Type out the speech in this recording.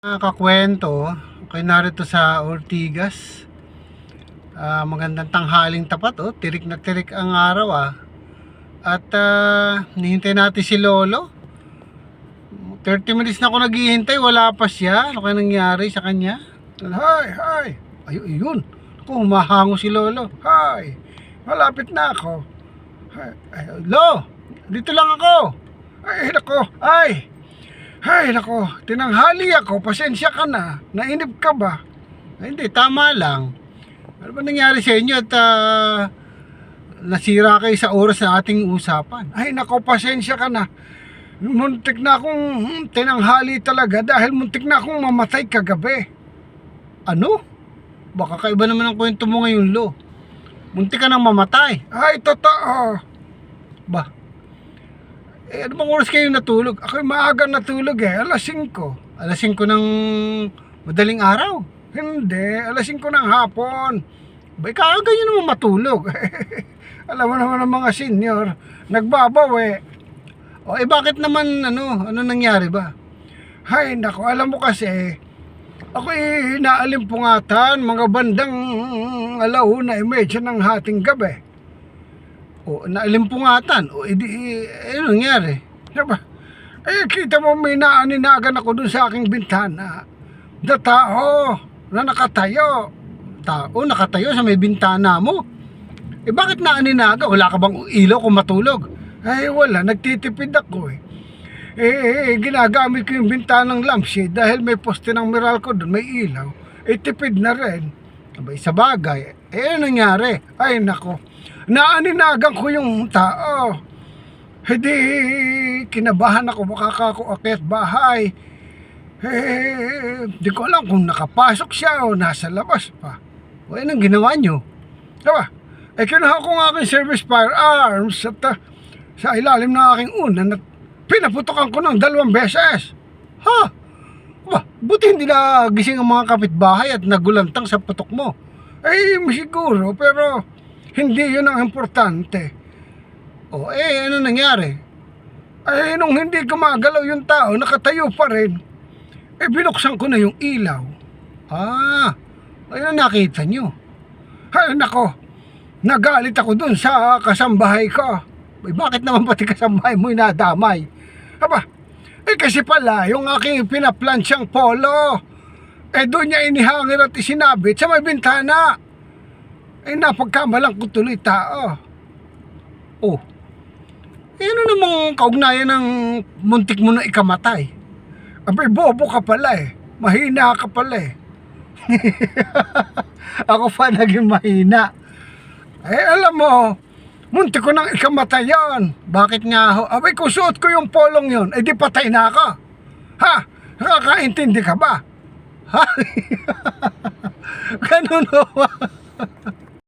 Kakwento, okay, narito sa Ortigas. Magandang tanghaling tapat, tirik na tirik ang araw. At nihintay natin si Lolo. 30 minutes na ako naghihintay, wala pa siya. Ano kaya nangyari sa kanya? Hi. Ayun. Ako, humahango si Lolo. Hi. Malapit na ako. Lo, dito lang ako. Ay, nako, tinanghali ako, pasensya ka na, nainip ka ba? Hindi, tama lang. Ano ba nangyari sa inyo at nasira kayo sa oras na ating usapan? Ay, nako, pasensya ka na. Muntik na akong tinanghali talaga dahil muntik na akong mamatay kagabi. Ano? Baka kaiba naman ang kwento mo ngayon, Lo. Muntik ka nang mamatay. Ay, totoo. Ba? Ano bang oras kayo natulog? Ako'y maaga natulog alas 5. Alas 5 ng madaling araw? Hindi, alas 5 ng hapon. Bay, kaaga nyo naman matulog. Alam mo naman ang mga senior, nagbabaw bakit naman, ano nangyari ba? Hay, nako, alam mo kasi, ako'y naalimpungatan mga bandang 1:30 ng hating gabi. Naalimpungatan. Ano nangyari? Diba? Kita mo may naaninagan ako dun sa aking bintana. Na tao na nakatayo. Tao nakatayo sa may bintana mo. Bakit naaninaga? Wala ka bang ilaw kung matulog? Wala. Nagtitipid ako ginagamit ko yung bintanang lampshade dahil may poste ng Meralco dun, may ilaw. Tipid na rin. Sa bagay. Ano nangyari? Ay, nako. Naaninagan ko yung tao. Hindi, kinabahan ako, baka ako akyat bahay. Di ko alam kung nakapasok siya o nasa labas pa. Anong ginawa nyo? Diba? Kinuha ko ng aking service firearms at sa ilalim ng aking unan at pinaputokan ko ng 2 beses. Buti hindi na gising ang mga kapitbahay at nagulantang sa putok mo. Siguro, pero hindi yun ang importante. Ano nangyari? Nung hindi gumagalaw yung tao, nakatayo pa rin. Binuksan ko na yung ilaw. Ayun nakita nyo. Ay, nako, nagalit ako dun sa kasambahay ko. Bakit naman pati kasambahay mo nadamay? Kasi pala, yung aking pinaplansyang polo, doon niya inihangin at isinabit sa may bintana. Napagkamalang ko tuloy tao. Ano namang kaugnayan ng muntik mo na ikamatay? Bobo ka pala mahina ka pala Ako pa naging mahina. Alam mo, muntik ko nang ikamatay yon. Bakit nga ho? Kung suot ko yung polong yon, di patay na ako. Nakakaintindi ka ba? Ganun ho.